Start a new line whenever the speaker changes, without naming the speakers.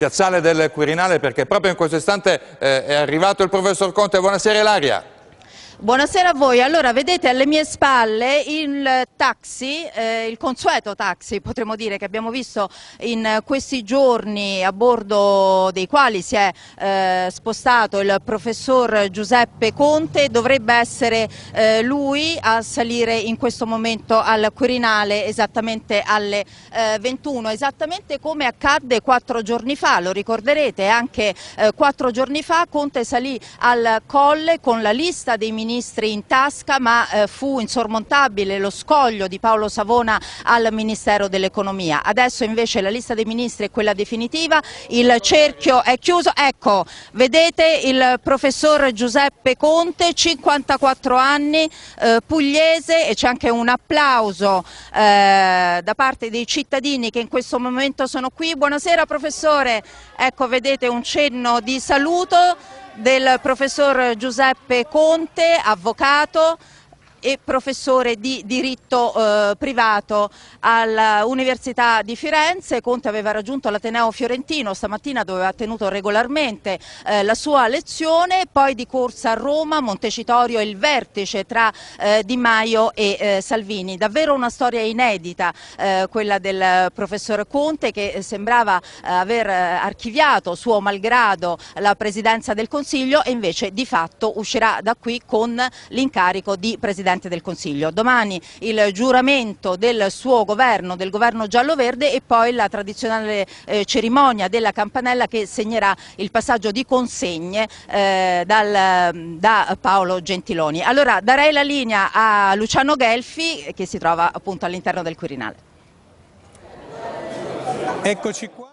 piazzale del Quirinale, perché proprio in questo istante è arrivato il professor Conte. Buonasera Ilaria.
Buonasera a voi. Allora, vedete alle mie spalle il taxi, il consueto taxi potremmo dire, che abbiamo visto in questi giorni, a bordo dei quali si è spostato il professor Giuseppe Conte. Dovrebbe essere lui a salire in questo momento al Quirinale esattamente alle 21, esattamente come accadde 4 giorni fa. Lo ricorderete, anche 4 giorni fa Conte salì al Colle con la lista dei ministri in tasca, ma fu insormontabile lo scoglio di Paolo Savona al Ministero dell'Economia. Adesso invece la lista dei ministri è quella definitiva, il cerchio è chiuso. Ecco, vedete il professor Giuseppe Conte, 54 anni, pugliese, e c'è anche un applauso da parte dei cittadini che in questo momento sono qui. Buonasera professore, ecco, vedete un cenno di saluto del professor Giuseppe Conte, avvocato e professore di diritto privato all'Università di Firenze. Conte aveva raggiunto l'Ateneo Fiorentino stamattina, dove ha tenuto regolarmente la sua lezione, poi di corsa a Roma, Montecitorio e il vertice tra Di Maio e Salvini. Davvero una storia inedita quella del professor Conte, che sembrava aver archiviato suo malgrado la Presidenza del Consiglio, e invece di fatto uscirà da qui con l'incarico di Presidente del Consiglio. Domani il giuramento del suo governo, del governo giallo-verde, e poi la tradizionale cerimonia della campanella che segnerà il passaggio di consegne da Paolo Gentiloni. Allora darei la linea a Luciano Gelfi, che si trova appunto all'interno del Quirinale.
Eccoci qua.